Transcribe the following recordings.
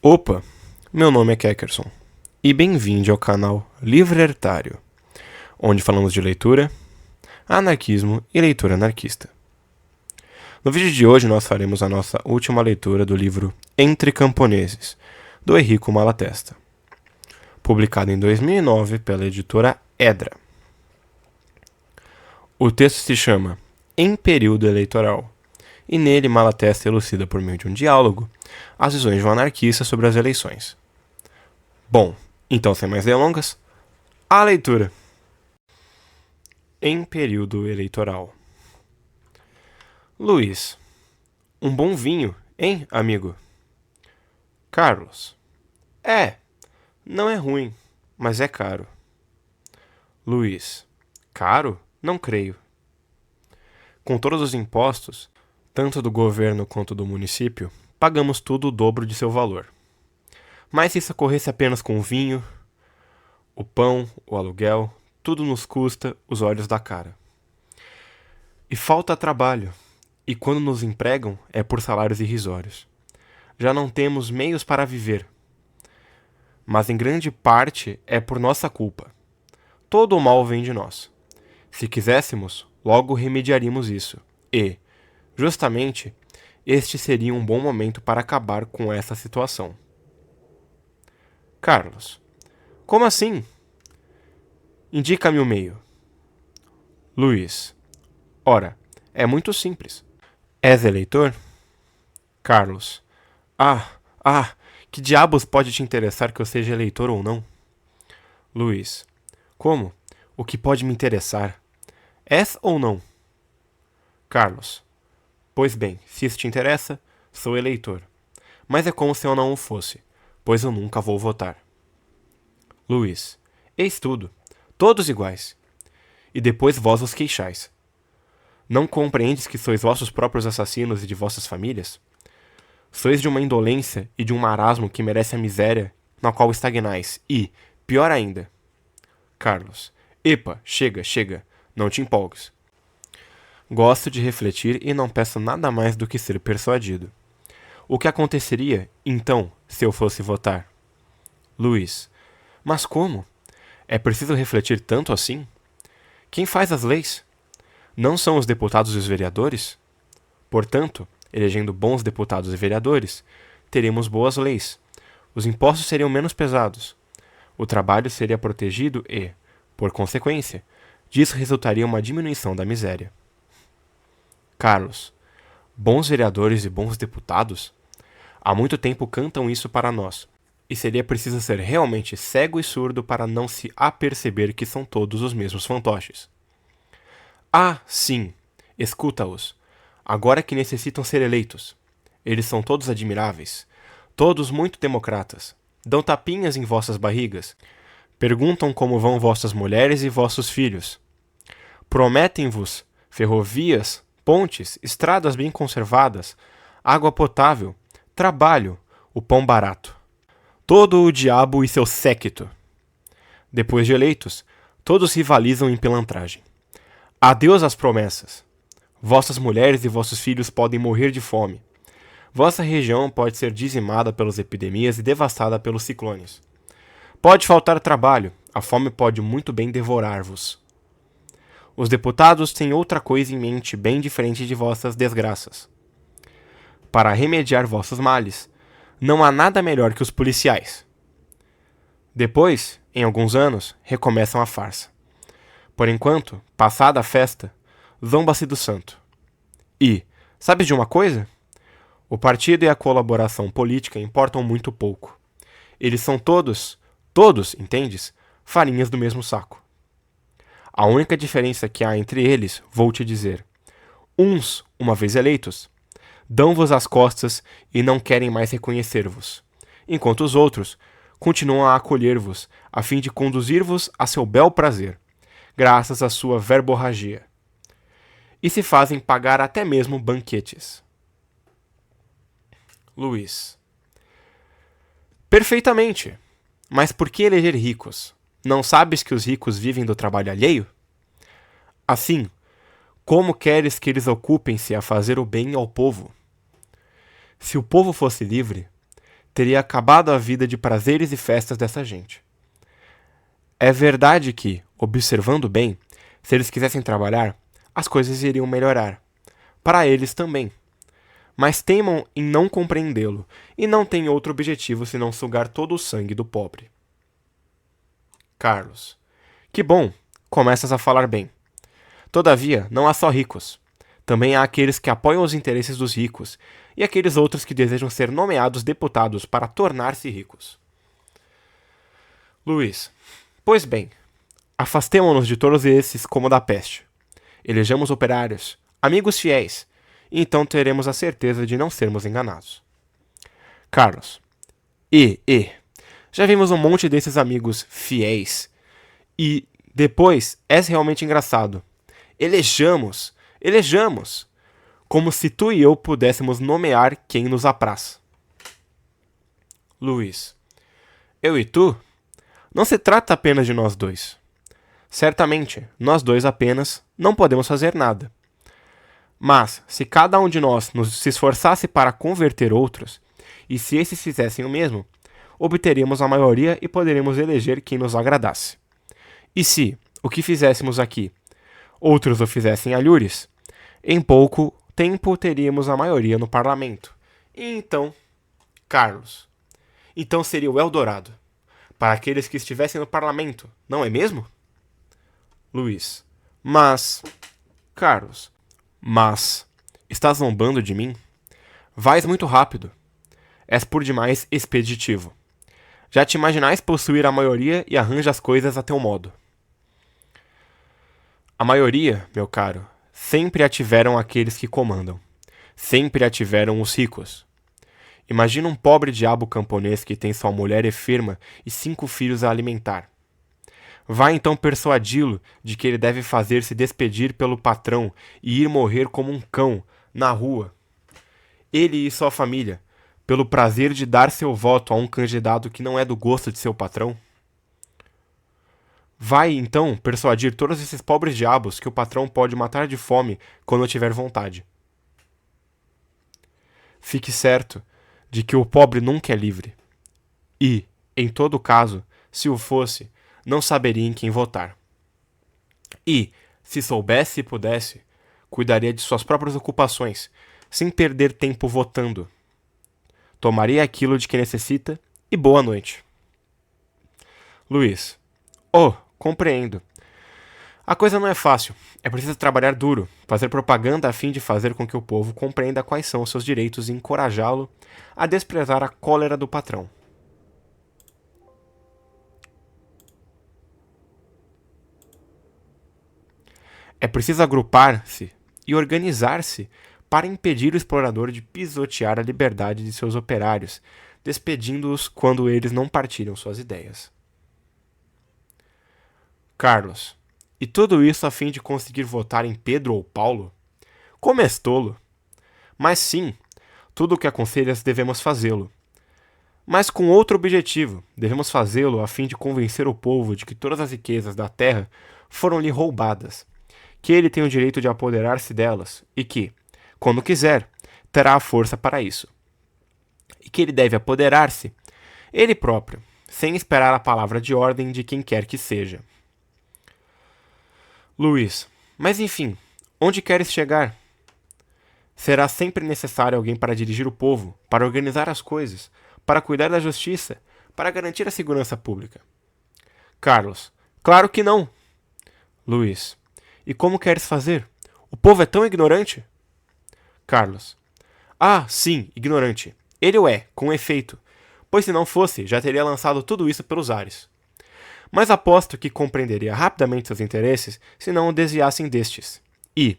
Opa, meu nome é Kekerson e bem-vindo ao canal Livro Hertário, onde falamos de leitura, anarquismo e leitura anarquista. No vídeo de hoje nós faremos a nossa última leitura do livro Entre Camponeses, do Enrico Malatesta, publicado em 2009 pela editora Edra. O texto se chama Em Período Eleitoral, e nele Malatesta elucida por meio de um diálogo as visões de um anarquista sobre as eleições. Bom, então sem mais delongas, a leitura. Em período eleitoral. Luiz. Um bom vinho, hein, amigo? Carlos. Não é ruim, mas é caro. Luiz. Caro? Não creio. Com todos os impostos, tanto do governo quanto do município, pagamos tudo o dobro de seu valor. Mas se isso ocorresse apenas com o vinho, o pão, o aluguel, tudo nos custa os olhos da cara. E falta trabalho, e quando nos empregam é por salários irrisórios. Já não temos meios para viver, mas em grande parte é por nossa culpa. Todo o mal vem de nós. Se quiséssemos, logo remediaríamos isso, e, justamente, este seria um bom momento para acabar com essa situação. Carlos. Como assim? Indica-me o meio. Luiz. Ora, é muito simples. És eleitor? Carlos. Que diabos pode te interessar que eu seja eleitor ou não? Luiz. Como? O que pode me interessar? És ou não? Carlos. Pois bem, se isso te interessa, sou eleitor. Mas é como se eu não o fosse, pois eu nunca vou votar. Luiz. Eis tudo. Todos iguais. E depois vós vos queixais. Não compreendes que sois vossos próprios assassinos e de vossas famílias? Sois de uma indolência e de um marasmo que merece a miséria na qual estagnais e, pior ainda... Carlos. Epa, chega, não te empolgues. Gosto de refletir e não peço nada mais do que ser persuadido. O que aconteceria, então, se eu fosse votar? Luiz. Mas como? É preciso refletir tanto assim? Quem faz as leis? Não são os deputados e os vereadores? Portanto, elegendo bons deputados e vereadores, teremos boas leis. Os impostos seriam menos pesados. O trabalho seria protegido e, por consequência, disso resultaria uma diminuição da miséria. Carlos. Bons vereadores e bons deputados? Há muito tempo cantam isso para nós, e seria preciso ser realmente cego e surdo para não se aperceber que são todos os mesmos fantoches. Ah, sim, escuta-os, agora que necessitam ser eleitos. Eles são todos admiráveis, todos muito democratas, dão tapinhas em vossas barrigas, perguntam como vão vossas mulheres e vossos filhos. Prometem-vos ferrovias, pontes, estradas bem conservadas, água potável, trabalho, o pão barato. Todo o diabo e seu séquito. Depois de eleitos, todos rivalizam em pilantragem. Adeus às promessas. Vossas mulheres e vossos filhos podem morrer de fome. Vossa região pode ser dizimada pelas epidemias e devastada pelos ciclones. Pode faltar trabalho, a fome pode muito bem devorar-vos. Os deputados têm outra coisa em mente bem diferente de vossas desgraças. Para remediar vossos males, não há nada melhor que os policiais. Depois, em alguns anos, recomeçam a farsa. Por enquanto, passada a festa, zomba-se do santo. E, sabes de uma coisa? O partido e a colaboração política importam muito pouco. Eles são todos, entendes? Farinhas do mesmo saco. A única diferença que há entre eles, vou te dizer. Uns, uma vez eleitos, dão-vos as costas e não querem mais reconhecer-vos, enquanto os outros continuam a acolher-vos, a fim de conduzir-vos a seu bel prazer, graças à sua verborragia. E se fazem pagar até mesmo banquetes. Luiz. Perfeitamente. Mas por que eleger ricos? Não sabes que os ricos vivem do trabalho alheio? Assim, como queres que eles ocupem-se a fazer o bem ao povo? Se o povo fosse livre, teria acabado a vida de prazeres e festas dessa gente. É verdade que, observando bem, se eles quisessem trabalhar, as coisas iriam melhorar. Para eles também. Mas teimam em não compreendê-lo e não têm outro objetivo senão sugar todo o sangue do pobre. Carlos. Que bom, começas a falar bem. Todavia, não há só ricos. Também há aqueles que apoiam os interesses dos ricos e aqueles outros que desejam ser nomeados deputados para tornar-se ricos. Luiz. Pois bem, afastemo-nos de todos esses como da peste. Elejamos operários, amigos fiéis, e então teremos a certeza de não sermos enganados. Carlos. Já vimos um monte desses amigos fiéis. E depois, és realmente engraçado. Elejamos. Como se tu e eu pudéssemos nomear quem nos apraz. Luiz. Eu e tu? Não se trata apenas de nós dois. Certamente, nós dois apenas não podemos fazer nada. Mas, se cada um de nós se esforçasse para converter outros, e se esses fizessem o mesmo, obteríamos a maioria e poderíamos eleger quem nos agradasse. E se, o que fizéssemos aqui, outros o fizessem alhures, em pouco tempo teríamos a maioria no parlamento. E então, Carlos, então seria o Eldorado, para aqueles que estivessem no parlamento, não é mesmo? Luiz. Carlos. Estás zombando de mim? Vais muito rápido. És por demais expeditivo. Já te imaginais possuir a maioria e arranja as coisas a teu modo. A maioria, meu caro, sempre a tiveram aqueles que comandam. Sempre a tiveram os ricos. Imagina um pobre diabo camponês que tem sua mulher enferma e 5 filhos a alimentar. Vai então persuadi-lo de que ele deve fazer-se despedir pelo patrão e ir morrer como um cão, na rua. Ele e sua família, pelo prazer de dar seu voto a um candidato que não é do gosto de seu patrão? Vai então persuadir todos esses pobres diabos que o patrão pode matar de fome quando tiver vontade. Fique certo de que o pobre nunca é livre. E, em todo caso, se o fosse, não saberia em quem votar. E, se soubesse e pudesse, cuidaria de suas próprias ocupações, sem perder tempo votando. Tomaria aquilo de que necessita e boa noite. Luiz. Compreendo. A coisa não é fácil. É preciso trabalhar duro, fazer propaganda a fim de fazer com que o povo compreenda quais são os seus direitos e encorajá-lo a desprezar a cólera do patrão. É preciso agrupar-se e organizar-se para impedir o explorador de pisotear a liberdade de seus operários, despedindo-os quando eles não partilham suas ideias. Carlos. E tudo isso a fim de conseguir votar em Pedro ou Paulo? Como és tolo! Mas sim, tudo o que aconselhas devemos fazê-lo. Mas com outro objetivo, devemos fazê-lo a fim de convencer o povo de que todas as riquezas da terra foram-lhe roubadas, que ele tem o direito de apoderar-se delas e que, quando quiser, terá a força para isso. E que ele deve apoderar-se, ele próprio, sem esperar a palavra de ordem de quem quer que seja. Luiz, mas enfim, onde queres chegar? Será sempre necessário alguém para dirigir o povo, para organizar as coisas, para cuidar da justiça, para garantir a segurança pública. Carlos, claro que não. Luiz, e como queres fazer? O povo é tão ignorante? Carlos, sim, ignorante. Ele o é, com efeito, pois se não fosse, já teria lançado tudo isso pelos ares. Mas aposto que compreenderia rapidamente seus interesses se não o desviassem destes. E,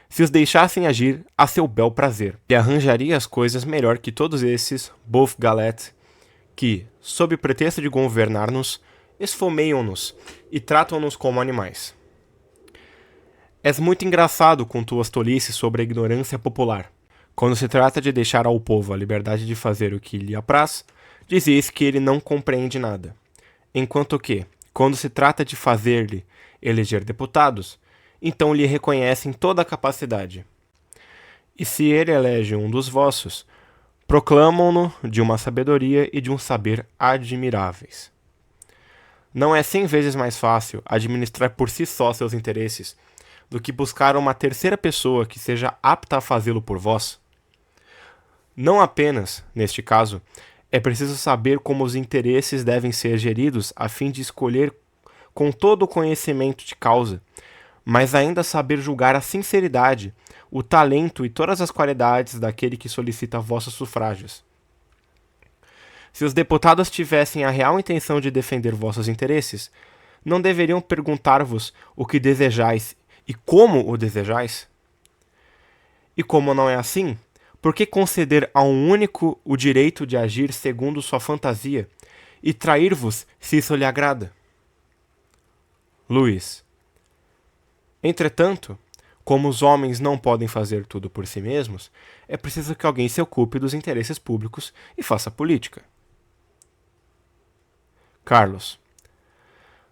se os deixassem agir a seu bel prazer, e arranjaria as coisas melhor que todos esses bof galets que, sob pretexto de governar-nos, esfomeiam-nos e tratam-nos como animais. És muito engraçado com tuas tolices sobre a ignorância popular. Quando se trata de deixar ao povo a liberdade de fazer o que lhe apraz, dizes que ele não compreende nada. Enquanto que, quando se trata de fazer-lhe eleger deputados, então lhe reconhecem toda a capacidade. E se ele elege um dos vossos, proclamam-no de uma sabedoria e de um saber admiráveis. Não é 100 vezes mais fácil administrar por si só seus interesses do que buscar uma terceira pessoa que seja apta a fazê-lo por vós? Não apenas, neste caso, é preciso saber como os interesses devem ser geridos a fim de escolher com todo o conhecimento de causa, mas ainda saber julgar a sinceridade, o talento e todas as qualidades daquele que solicita vossos sufrágios. Se os deputados tivessem a real intenção de defender vossos interesses, não deveriam perguntar-vos o que desejais e como o desejais? E como não é assim, por que conceder a um único o direito de agir segundo sua fantasia e trair-vos se isso lhe agrada? Luís. Entretanto, como os homens não podem fazer tudo por si mesmos, é preciso que alguém se ocupe dos interesses públicos e faça política. Carlos.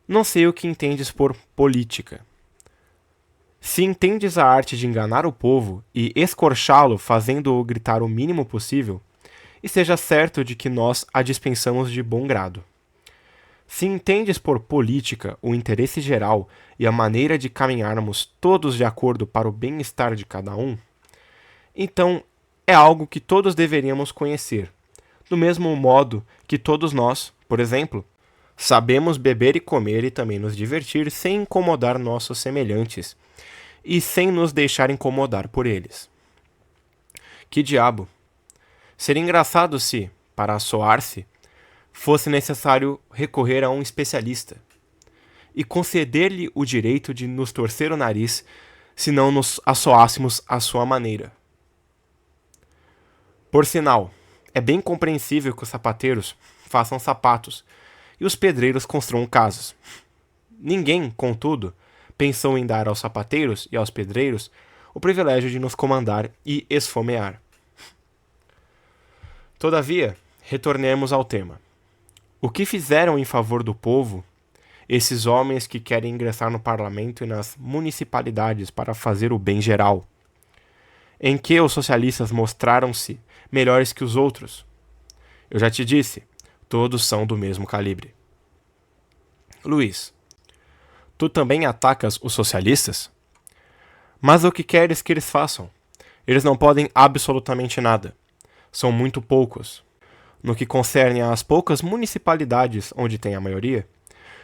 Não sei o que entendes por política. Se entendes a arte de enganar o povo e escorchá-lo fazendo-o gritar o mínimo possível, esteja certo de que nós a dispensamos de bom grado. Se entendes por política o interesse geral e a maneira de caminharmos todos de acordo para o bem-estar de cada um, então é algo que todos deveríamos conhecer, do mesmo modo que todos nós, por exemplo, sabemos beber e comer e também nos divertir sem incomodar nossos semelhantes e sem nos deixar incomodar por eles. Que diabo! Seria engraçado se, para assoar-se, fosse necessário recorrer a um especialista e conceder-lhe o direito de nos torcer o nariz se não nos assoássemos à sua maneira. Por sinal, é bem compreensível que os sapateiros façam sapatos e os pedreiros construam casas. Ninguém, contudo, pensou em dar aos sapateiros e aos pedreiros o privilégio de nos comandar e esfomear. Todavia, retornemos ao tema. O que fizeram em favor do povo esses homens que querem ingressar no parlamento e nas municipalidades para fazer o bem geral? Em que os socialistas mostraram-se melhores que os outros? Eu já te disse, todos são do mesmo calibre. Luís, tu também atacas os socialistas? Mas o que queres que eles façam? Eles não podem absolutamente nada. São muito poucos. No que concerne às poucas municipalidades onde tem a maioria,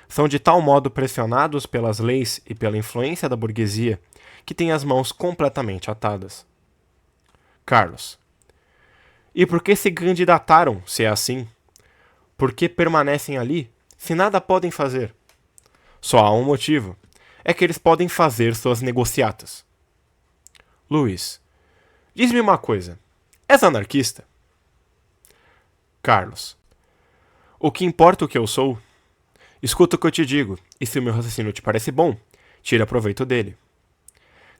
são de tal modo pressionados pelas leis e pela influência da burguesia que têm as mãos completamente atadas. Carlos. E por que se candidataram, se é assim? Por que permanecem ali, se nada podem fazer? Só há um motivo. É que eles podem fazer suas negociatas. Luís. Diz-me uma coisa. És anarquista? Carlos. O que importa o que eu sou? Escuta o que eu te digo, e se o meu raciocínio te parece bom, tira proveito dele.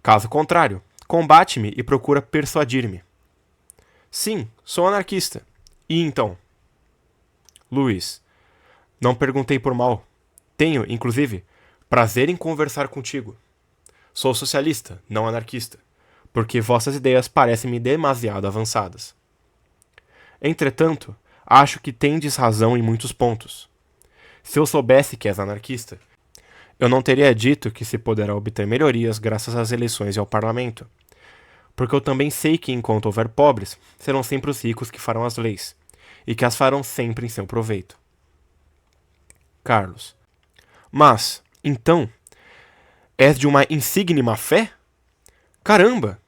Caso contrário, combate-me e procura persuadir-me. Sim, sou anarquista. E então? Luís. Não perguntei por mal. Tenho, inclusive, prazer em conversar contigo. Sou socialista, não anarquista, porque vossas ideias parecem-me demasiado avançadas. Entretanto, acho que tendes razão em muitos pontos. Se eu soubesse que és anarquista, eu não teria dito que se poderá obter melhorias graças às eleições e ao parlamento, porque eu também sei que enquanto houver pobres, serão sempre os ricos que farão as leis, e que as farão sempre em seu proveito. Carlos. Mas, então, és de uma insigne má fé? Caramba!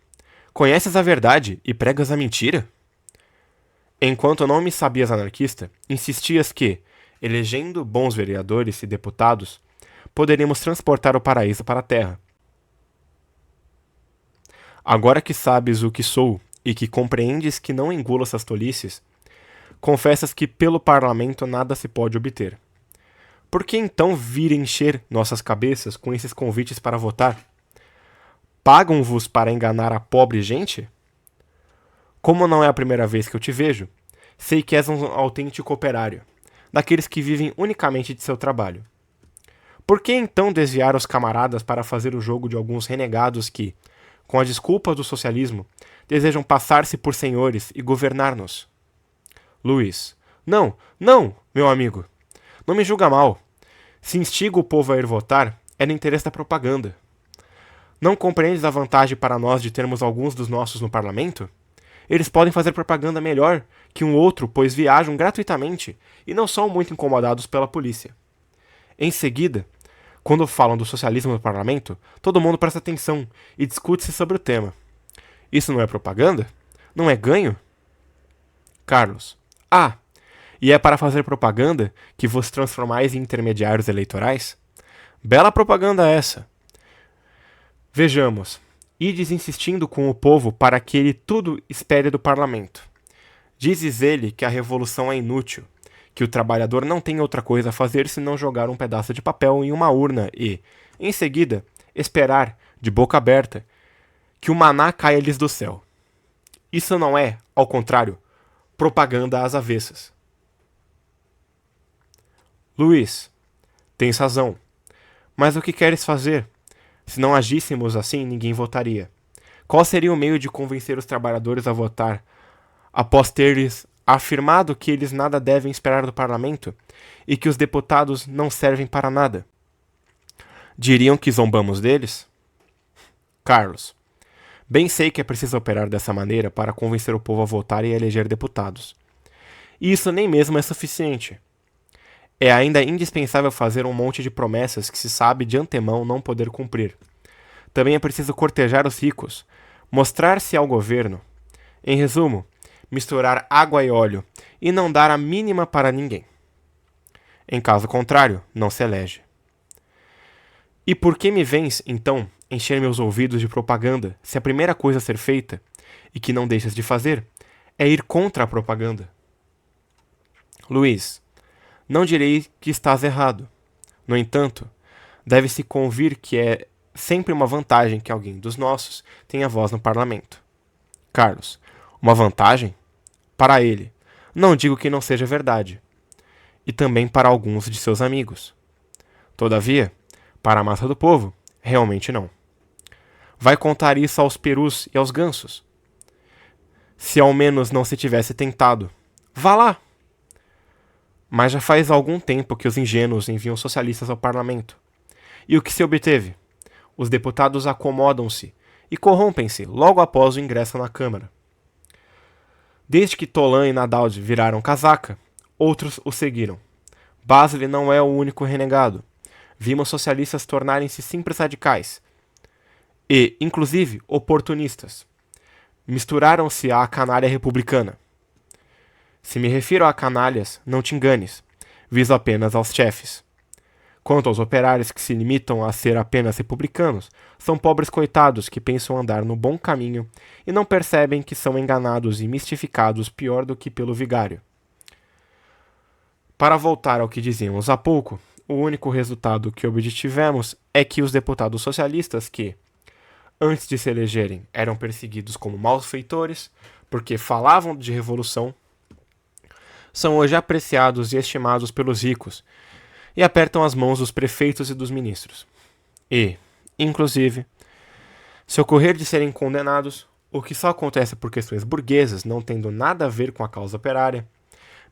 Conheces a verdade e pregas a mentira? Enquanto não me sabias anarquista, insistias que, elegendo bons vereadores e deputados, poderíamos transportar o paraíso para a terra. Agora que sabes o que sou e que compreendes que não engulo essas tolices, confessas que pelo parlamento nada se pode obter. Por que então vir encher nossas cabeças com esses convites para votar? Pagam-vos para enganar a pobre gente? Como não é a primeira vez que eu te vejo, sei que és um autêntico operário, daqueles que vivem unicamente de seu trabalho. Por que então desviar os camaradas para fazer o jogo de alguns renegados que, com a desculpa do socialismo, desejam passar-se por senhores e governar-nos? Luís. Não, não, meu amigo. Não me julga mal. Se instiga o povo a ir votar, é no interesse da propaganda. Não compreendes a vantagem para nós de termos alguns dos nossos no parlamento? Eles podem fazer propaganda melhor que um outro, pois viajam gratuitamente e não são muito incomodados pela polícia. Em seguida, quando falam do socialismo no parlamento, todo mundo presta atenção e discute-se sobre o tema. Isso não é propaganda? Não é ganho? Carlos. Ah, e é para fazer propaganda que vos transformais em intermediários eleitorais? Bela propaganda essa! Vejamos. Ides insistindo com o povo para que ele tudo espere do parlamento. Dizes ele que a revolução é inútil, que o trabalhador não tem outra coisa a fazer senão jogar um pedaço de papel em uma urna e, em seguida, esperar, de boca aberta, que o maná caia-lhes do céu. Isso não é, ao contrário, propaganda às avessas. Luís, tens razão. Mas o que queres fazer? Se não agíssemos assim, ninguém votaria. Qual seria o meio de convencer os trabalhadores a votar, após teres afirmado que eles nada devem esperar do parlamento e que os deputados não servem para nada? Diriam que zombamos deles? Carlos, bem sei que é preciso operar dessa maneira para convencer o povo a votar e a eleger deputados. E isso nem mesmo é suficiente. É ainda indispensável fazer um monte de promessas que se sabe de antemão não poder cumprir. Também é preciso cortejar os ricos, mostrar-se ao governo. Em resumo, misturar água e óleo e não dar a mínima para ninguém. Em caso contrário, não se elege. E por que me vens, então, encher meus ouvidos de propaganda, se a primeira coisa a ser feita, e que não deixas de fazer, é ir contra a propaganda? Luís, não direi que estás errado. No entanto, deve-se convir que é sempre uma vantagem que alguém dos nossos tenha voz no parlamento. Carlos, uma vantagem? Para ele. Não digo que não seja verdade. E também para alguns de seus amigos. Todavia, para a massa do povo, realmente não. Vai contar isso aos perus e aos gansos? Se ao menos não se tivesse tentado. Vá lá! Mas já faz algum tempo que os ingênuos enviam socialistas ao parlamento. E o que se obteve? Os deputados acomodam-se e corrompem-se logo após o ingresso na Câmara. Desde que Tolan e Nadaldi viraram casaca, outros o seguiram. Basile não é o único renegado. Vimos socialistas tornarem-se simples radicais e, inclusive, oportunistas. Misturaram-se à canalha republicana. Se me refiro a canalhas, não te enganes, viso apenas aos chefes. Quanto aos operários que se limitam a ser apenas republicanos, são pobres coitados que pensam andar no bom caminho e não percebem que são enganados e mistificados pior do que pelo vigário. Para voltar ao que dizíamos há pouco, o único resultado que obtivemos é que os deputados socialistas que, antes de se elegerem, eram perseguidos como malfeitores porque falavam de revolução, são hoje apreciados e estimados pelos ricos e apertam as mãos dos prefeitos e dos ministros. E, inclusive, se ocorrer de serem condenados, o que só acontece por questões burguesas não tendo nada a ver com a causa operária,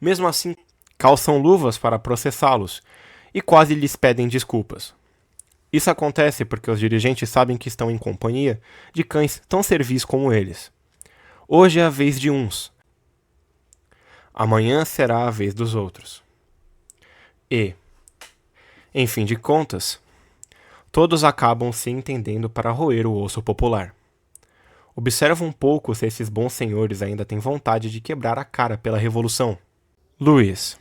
mesmo assim calçam luvas para processá-los e quase lhes pedem desculpas. Isso acontece porque os dirigentes sabem que estão em companhia de cães tão servis como eles. Hoje é a vez de uns. Amanhã será a vez dos outros. E, em fim de contas, todos acabam se entendendo para roer o osso popular. Observa um pouco se esses bons senhores ainda têm vontade de quebrar a cara pela revolução. Luís,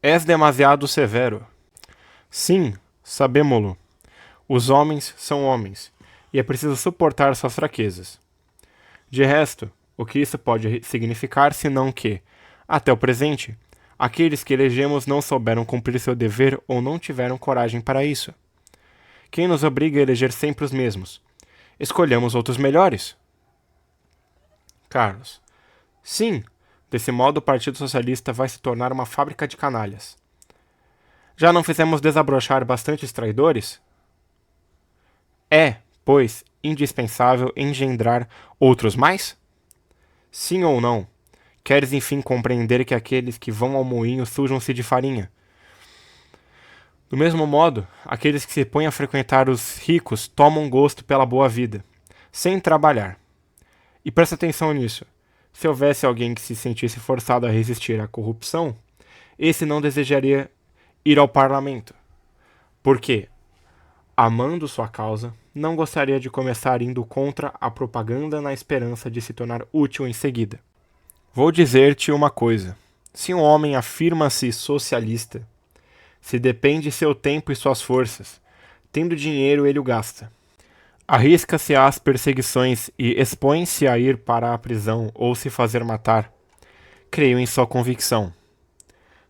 és demasiado severo. Sim, sabemo-lo. Os homens são homens, e é preciso suportar suas fraquezas. De resto, o que isso pode significar senão que, até o presente, aqueles que elegemos não souberam cumprir seu dever ou não tiveram coragem para isso. Quem nos obriga a eleger sempre os mesmos? Escolhamos outros melhores. Carlos. Sim, desse modo o Partido Socialista vai se tornar uma fábrica de canalhas. Já não fizemos desabrochar bastantes traidores? É, pois, indispensável engendrar outros mais? Sim ou não? Queres enfim compreender que aqueles que vão ao moinho sujam-se de farinha? Do mesmo modo, aqueles que se põem a frequentar os ricos tomam gosto pela boa vida, sem trabalhar. E presta atenção nisso. Se houvesse alguém que se sentisse forçado a resistir à corrupção, esse não desejaria ir ao parlamento, porque, amando sua causa, não gostaria de começar indo contra a propaganda na esperança de se tornar útil em seguida. Vou dizer-te uma coisa: se um homem afirma-se socialista, se depende seu tempo e suas forças, tendo dinheiro ele o gasta. Arrisca-se às perseguições e expõe-se a ir para a prisão ou se fazer matar. Creio em sua convicção.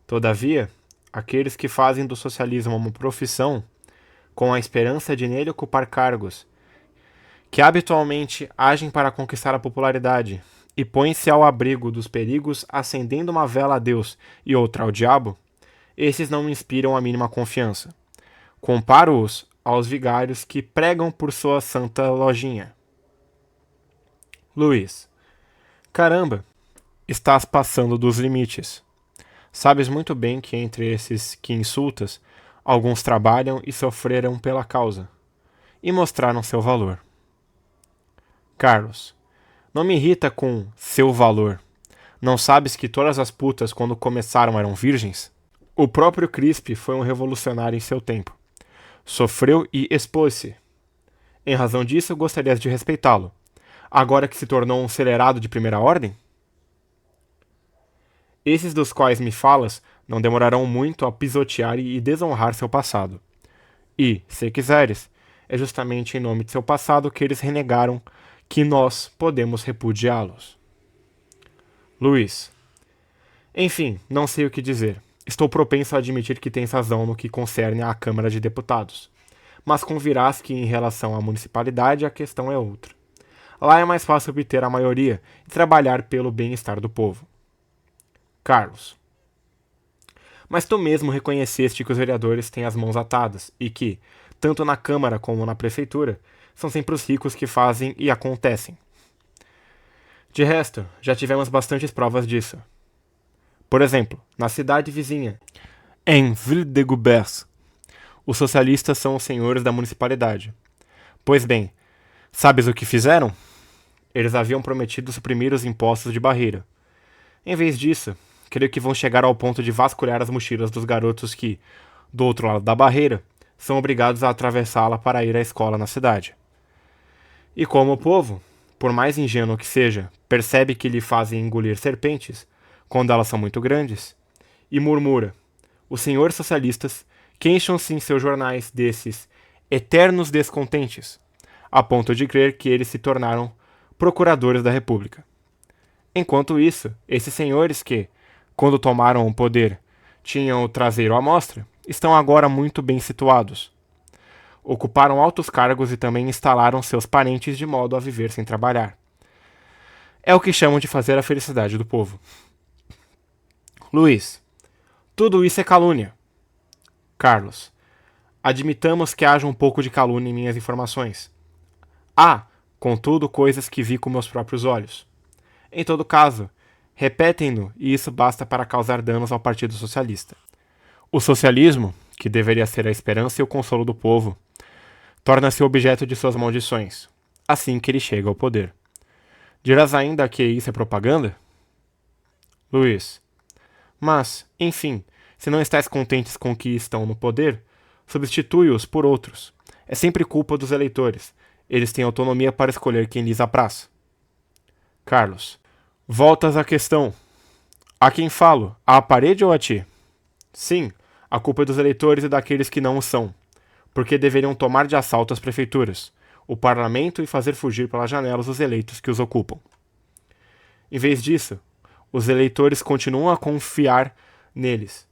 Todavia, aqueles que fazem do socialismo uma profissão, com a esperança de nele ocupar cargos, que habitualmente agem para conquistar a popularidade, e põem-se ao abrigo dos perigos acendendo uma vela a Deus e outra ao diabo, esses não me inspiram a mínima confiança. Comparo-os aos vigários que pregam por sua santa lojinha. Luiz. Caramba, estás passando dos limites. Sabes muito bem que entre esses que insultas, alguns trabalham e sofreram pela causa, e mostraram seu valor. Carlos. Não me irrita com seu valor. Não sabes que todas as putas, quando começaram, eram virgens? O próprio Crispe foi um revolucionário em seu tempo. Sofreu e expôs-se. Em razão disso, gostarias de respeitá-lo. Agora que se tornou um celerado de primeira ordem? Esses dos quais me falas não demorarão muito a pisotear e desonrar seu passado. E, se quiseres, é justamente em nome de seu passado que eles renegaram que nós podemos repudiá-los. Luiz. Enfim, não sei o que dizer. Estou propenso a admitir que tens razão no que concerne à Câmara de Deputados. Mas convirás que, em relação à municipalidade, a questão é outra. Lá é mais fácil obter a maioria e trabalhar pelo bem-estar do povo. Carlos. Mas tu mesmo reconheceste que os vereadores têm as mãos atadas e que, tanto na Câmara como na Prefeitura, são sempre os ricos que fazem e acontecem. De resto, já tivemos bastantes provas disso. Por exemplo, na cidade vizinha, em Ville-de-Goubers, os socialistas são os senhores da municipalidade. Pois bem, sabes o que fizeram? Eles haviam prometido suprimir os impostos de barreira. Em vez disso, creio que vão chegar ao ponto de vasculhar as mochilas dos garotos que, do outro lado da barreira, são obrigados a atravessá-la para ir à escola na cidade. E como o povo, por mais ingênuo que seja, percebe que lhe fazem engolir serpentes, quando elas são muito grandes, e murmura: os senhores socialistas queixam-se em seus jornais desses eternos descontentes, a ponto de crer que eles se tornaram procuradores da República. Enquanto isso, esses senhores que, quando tomaram o poder, tinham o traseiro à mostra, estão agora muito bem situados. Ocuparam altos cargos e também instalaram seus parentes de modo a viver sem trabalhar. É o que chamam de fazer a felicidade do povo. Luiz. Tudo isso é calúnia. Carlos. Admitamos que haja um pouco de calúnia em minhas informações. Há, contudo, coisas que vi com meus próprios olhos. Em todo caso, repetem-no e isso basta para causar danos ao Partido Socialista. O socialismo, que deveria ser a esperança e o consolo do povo, torna-se objeto de suas maldições, assim que ele chega ao poder. Dirás ainda que isso é propaganda? Luiz. Mas, enfim, se não estáis contentes com que estão no poder, substitui-os por outros. É sempre culpa dos eleitores. Eles têm autonomia para escolher quem lhes apraz. Carlos. Voltas à questão. A quem falo? À parede ou a ti? Sim, a culpa é dos eleitores e daqueles que não o são, porque deveriam tomar de assalto as prefeituras, o parlamento e fazer fugir pelas janelas os eleitos que os ocupam. Em vez disso, os eleitores continuam a confiar neles.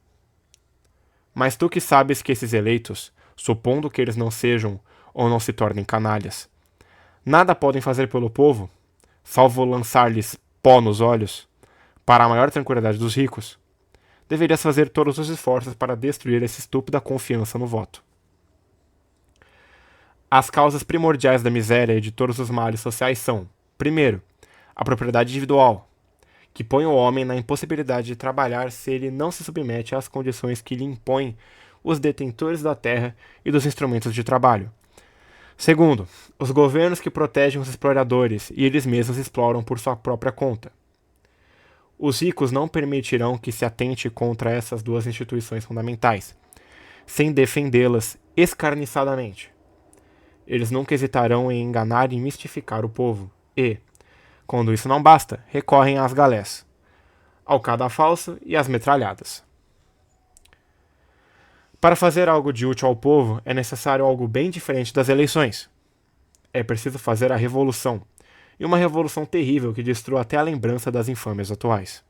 Mas tu que sabes que esses eleitos, supondo que eles não sejam ou não se tornem canalhas, nada podem fazer pelo povo, salvo lançar-lhes pó nos olhos, para a maior tranquilidade dos ricos, deverias fazer todos os esforços para destruir essa estúpida confiança no voto. As causas primordiais da miséria e de todos os males sociais são, primeiro, a propriedade individual, que põe o homem na impossibilidade de trabalhar se ele não se submete às condições que lhe impõem os detentores da terra e dos instrumentos de trabalho. Segundo, os governos que protegem os exploradores e eles mesmos exploram por sua própria conta. Os ricos não permitirão que se atente contra essas duas instituições fundamentais, sem defendê-las escarniçadamente. Eles nunca hesitarão em enganar e mistificar o povo, e, quando isso não basta, recorrem às galés, ao cadafalso e às metralhadas. Para fazer algo de útil ao povo, é necessário algo bem diferente das eleições. É preciso fazer a revolução, e uma revolução terrível que destrua até a lembrança das infâmias atuais.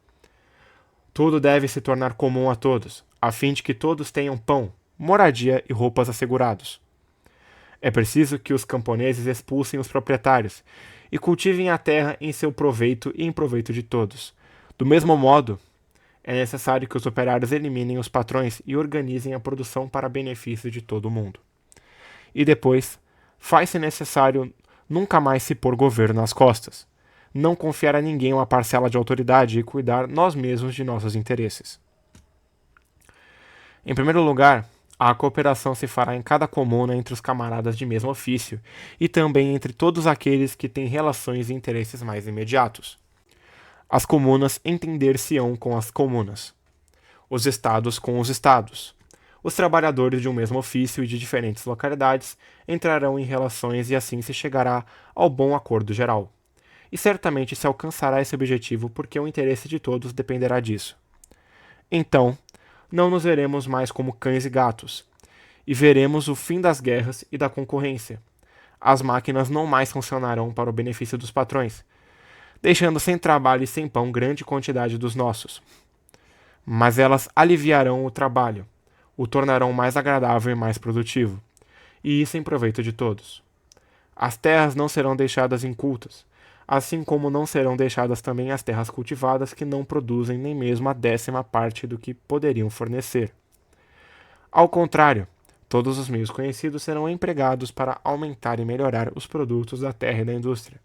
Tudo deve se tornar comum a todos, a fim de que todos tenham pão, moradia e roupas assegurados. É preciso que os camponeses expulsem os proprietários e cultivem a terra em seu proveito e em proveito de todos. Do mesmo modo, é necessário que os operários eliminem os patrões e organizem a produção para benefício de todo o mundo. E depois, faz-se necessário nunca mais se pôr governo nas costas, não confiar a ninguém uma parcela de autoridade e cuidar nós mesmos de nossos interesses. Em primeiro lugar, a cooperação se fará em cada comuna entre os camaradas de mesmo ofício e também entre todos aqueles que têm relações e interesses mais imediatos. As comunas entender-se-ão com as comunas, os estados com os estados. Os trabalhadores de um mesmo ofício e de diferentes localidades entrarão em relações e assim se chegará ao bom acordo geral. E certamente se alcançará esse objetivo porque o interesse de todos dependerá disso. Então, não nos veremos mais como cães e gatos, e veremos o fim das guerras e da concorrência. As máquinas não mais funcionarão para o benefício dos patrões, deixando sem trabalho e sem pão grande quantidade dos nossos. Mas elas aliviarão o trabalho, o tornarão mais agradável e mais produtivo, e isso em proveito de todos. As terras não serão deixadas incultas, assim como não serão deixadas também as terras cultivadas que não produzem nem mesmo a 10ª parte do que poderiam fornecer. Ao contrário, todos os meios conhecidos serão empregados para aumentar e melhorar os produtos da terra e da indústria,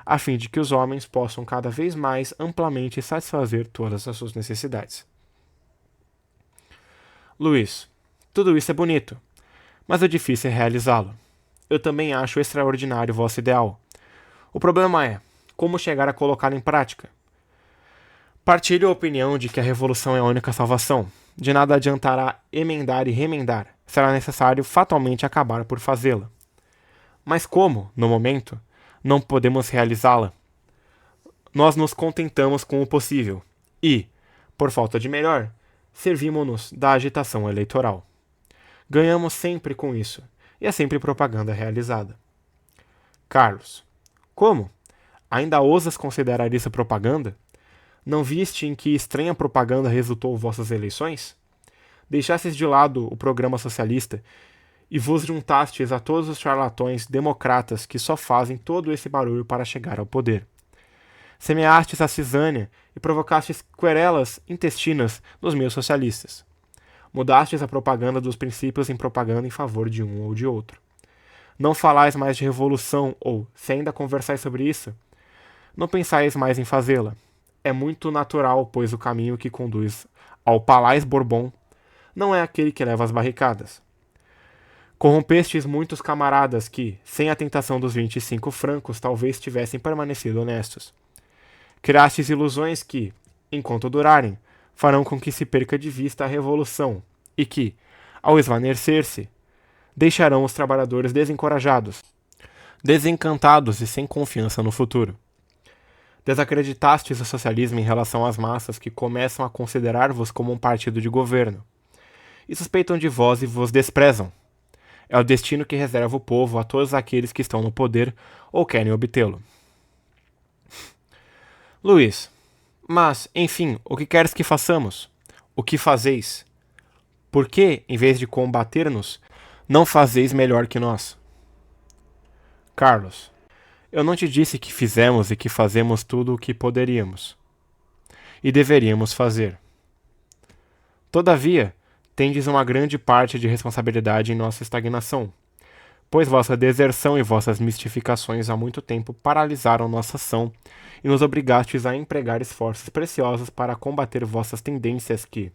a fim de que os homens possam cada vez mais amplamente satisfazer todas as suas necessidades. Luiz, tudo isso é bonito, mas o difícil é realizá-lo. Eu também acho extraordinário o vosso ideal. O problema é, como chegar a colocá-lo em prática? Partilho a opinião de que a revolução é a única salvação. De nada adiantará emendar e remendar. Será necessário fatalmente acabar por fazê-la. Mas como, no momento, não podemos realizá-la? Nós nos contentamos com o possível e, por falta de melhor, servimos-nos da agitação eleitoral. Ganhamos sempre com isso, e é sempre propaganda realizada. Carlos, como? Ainda ousas considerar isso propaganda? Não viste em que estranha propaganda resultou vossas eleições? Deixastes de lado o programa socialista e vos juntastes a todos os charlatões democratas que só fazem todo esse barulho para chegar ao poder. Semeastes a cisânia e provocastes querelas intestinas nos meios socialistas. Mudastes a propaganda dos princípios em propaganda em favor de um ou de outro. Não falais mais de revolução ou, se ainda conversais sobre isso, não pensais mais em fazê-la. É muito natural, pois o caminho que conduz ao Palais Bourbon não é aquele que leva às barricadas. Corrompestes muitos camaradas que, sem a tentação dos 25 francos, talvez tivessem permanecido honestos. Criastes ilusões que, enquanto durarem, farão com que se perca de vista a revolução e que, ao esvanecer-se, deixarão os trabalhadores desencorajados, desencantados e sem confiança no futuro. Desacreditastes o socialismo em relação às massas que começam a considerar-vos como um partido de governo, e suspeitam de vós e vos desprezam. É o destino que reserva o povo a todos aqueles que estão no poder ou querem obtê-lo. Luiz, mas, enfim, o que queres que façamos? O que fazeis? Por que, em vez de combater-nos, não fazeis melhor que nós? Carlos, eu não te disse que fizemos e que fazemos tudo o que poderíamos e deveríamos fazer. Todavia, tendes uma grande parte de responsabilidade em nossa estagnação, pois vossa deserção e vossas mistificações há muito tempo paralisaram nossa ação e nos obrigastes a empregar esforços preciosos para combater vossas tendências que,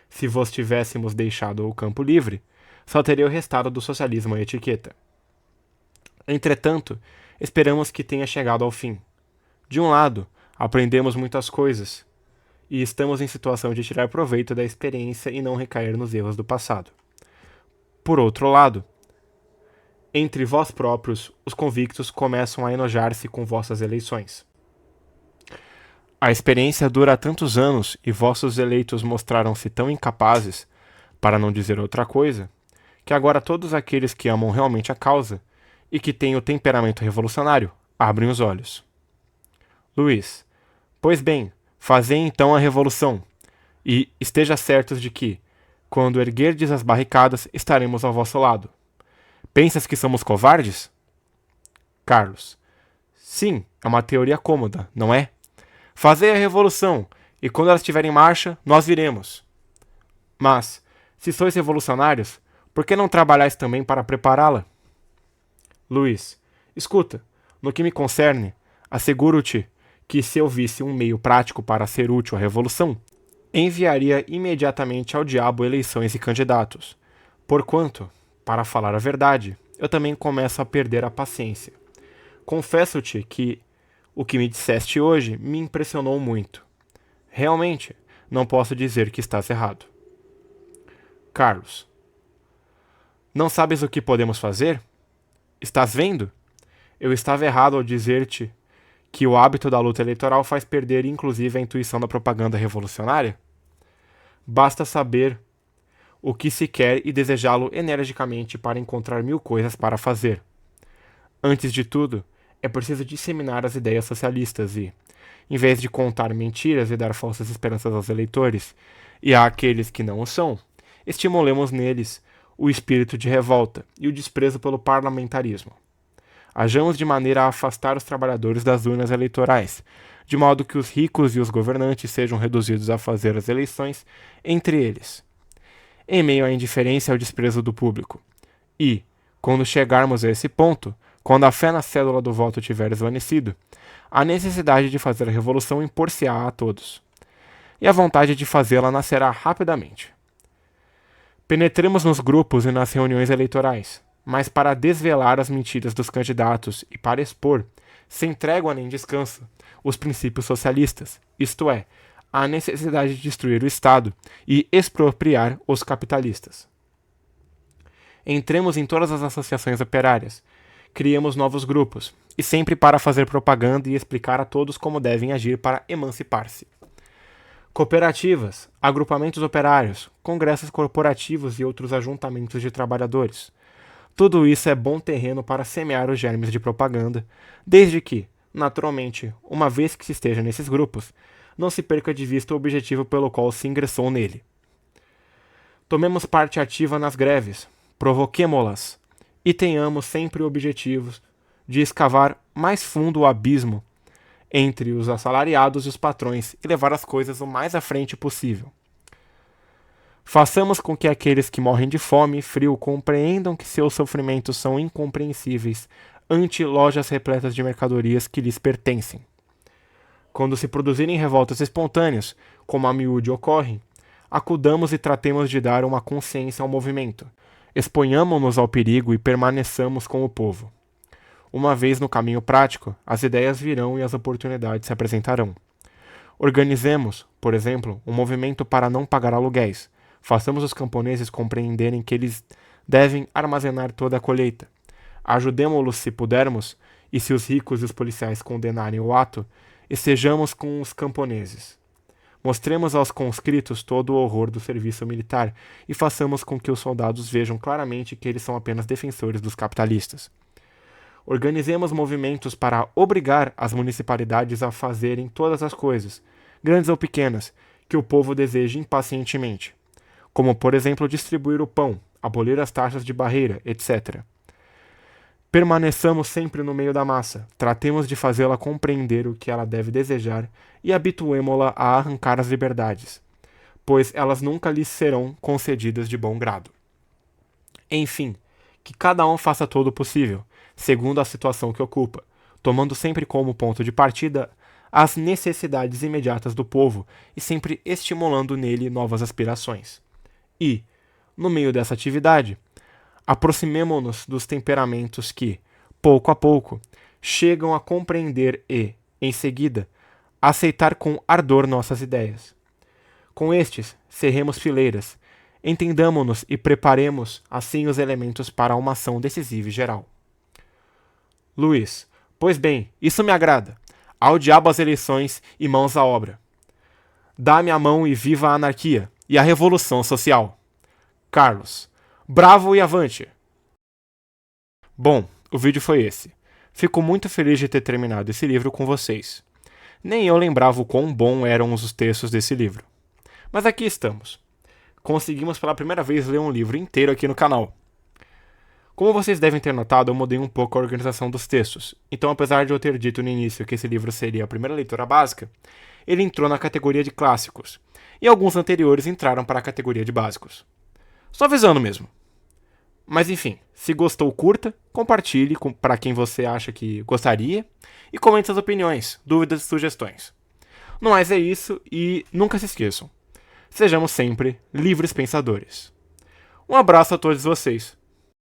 se vos tivéssemos deixado o campo livre, só teria o restado do socialismo à etiqueta. Entretanto, esperamos que tenha chegado ao fim. De um lado, aprendemos muitas coisas, e estamos em situação de tirar proveito da experiência e não recair nos erros do passado. Por outro lado, entre vós próprios, os convictos começam a enojar-se com vossas eleições. A experiência dura há tantos anos e vossos eleitos mostraram-se tão incapazes, para não dizer outra coisa, que agora todos aqueles que amam realmente a causa e que têm o temperamento revolucionário abrem os olhos. Luís, pois bem, fazei então a revolução, e esteja certos de que, quando erguerdes as barricadas, estaremos ao vosso lado. Pensas que somos covardes? Carlos, sim, é uma teoria cômoda, não é? Fazei a revolução, e quando ela estiver em marcha, nós viremos. Mas, se sois revolucionários, por que não trabalhais também para prepará-la? Luís, escuta, no que me concerne, asseguro-te que se eu visse um meio prático para ser útil à revolução, enviaria imediatamente ao diabo eleições e candidatos. Porquanto, para falar a verdade, eu também começo a perder a paciência. Confesso-te que o que me disseste hoje me impressionou muito. Realmente, não posso dizer que estás errado. Carlos, não sabes o que podemos fazer? Estás vendo? Eu estava errado ao dizer-te que o hábito da luta eleitoral faz perder inclusive a intuição da propaganda revolucionária? Basta saber o que se quer e desejá-lo energicamente para encontrar mil coisas para fazer. Antes de tudo, é preciso disseminar as ideias socialistas e, em vez de contar mentiras e dar falsas esperanças aos eleitores e àqueles que não o são, estimulemos neles o espírito de revolta e o desprezo pelo parlamentarismo. Hajamos de maneira a afastar os trabalhadores das urnas eleitorais, de modo que os ricos e os governantes sejam reduzidos a fazer as eleições entre eles, em meio à indiferença e ao desprezo do público. E, quando chegarmos a esse ponto, quando a fé na cédula do voto tiver esvanecido, a necessidade de fazer a revolução impor-se-á a todos, e a vontade de fazê-la nascerá rapidamente. Penetremos nos grupos e nas reuniões eleitorais, mas para desvelar as mentiras dos candidatos e para expor, sem trégua nem descanso, os princípios socialistas, isto é, a necessidade de destruir o Estado e expropriar os capitalistas. Entremos em todas as associações operárias, criemos novos grupos, e sempre para fazer propaganda e explicar a todos como devem agir para emancipar-se. Cooperativas, agrupamentos operários, congressos corporativos e outros ajuntamentos de trabalhadores. Tudo isso é bom terreno para semear os germes de propaganda, desde que, naturalmente, uma vez que se esteja nesses grupos, não se perca de vista o objetivo pelo qual se ingressou nele. Tomemos parte ativa nas greves, provoquemo-las, e tenhamos sempre o objetivo de escavar mais fundo o abismo entre os assalariados e os patrões e levar as coisas o mais à frente possível. Façamos com que aqueles que morrem de fome e frio compreendam que seus sofrimentos são incompreensíveis ante lojas repletas de mercadorias que lhes pertencem. Quando se produzirem revoltas espontâneas, como a miúde ocorrem, acudamos e tratemos de dar uma consciência ao movimento, exponhamo-nos ao perigo e permaneçamos com o povo. Uma vez no caminho prático, as ideias virão e as oportunidades se apresentarão. Organizemos, por exemplo, um movimento para não pagar aluguéis. Façamos os camponeses compreenderem que eles devem armazenar toda a colheita. Ajudemo-los se pudermos, e se os ricos e os policiais condenarem o ato, estejamos com os camponeses. Mostremos aos conscritos todo o horror do serviço militar e façamos com que os soldados vejam claramente que eles são apenas defensores dos capitalistas. Organizemos movimentos para obrigar as municipalidades a fazerem todas as coisas, grandes ou pequenas, que o povo deseja impacientemente, como, por exemplo, distribuir o pão, abolir as taxas de barreira, etc. Permaneçamos sempre no meio da massa, tratemos de fazê-la compreender o que ela deve desejar e habituemo-la a arrancar as liberdades, pois elas nunca lhes serão concedidas de bom grado. Enfim, que cada um faça todo o possível, segundo a situação que ocupa, tomando sempre como ponto de partida as necessidades imediatas do povo e sempre estimulando nele novas aspirações. E, no meio dessa atividade, aproximemo-nos dos temperamentos que, pouco a pouco, chegam a compreender e, em seguida, aceitar com ardor nossas ideias. Com estes, cerremos fileiras, entendamo-nos e preparemos assim os elementos para uma ação decisiva e geral. Luís, pois bem, isso me agrada. Ao diabo as eleições e mãos à obra. Dá-me a mão e viva a anarquia e a revolução social. Carlos, bravo e avante! Bom, o vídeo foi esse. Fico muito feliz de ter terminado esse livro com vocês. Nem eu lembrava o quão bom eram os textos desse livro. Mas aqui estamos. Conseguimos pela primeira vez ler um livro inteiro aqui no canal. Como vocês devem ter notado, eu mudei um pouco a organização dos textos. Então, apesar de eu ter dito no início que esse livro seria a primeira leitura básica, ele entrou na categoria de clássicos, e alguns anteriores entraram para a categoria de básicos. Só avisando mesmo. Mas enfim, se gostou, curta, compartilhe para quem você acha que gostaria e comente suas opiniões, dúvidas e sugestões. No mais é isso e nunca se esqueçam. Sejamos sempre livres pensadores. Um abraço a todos vocês.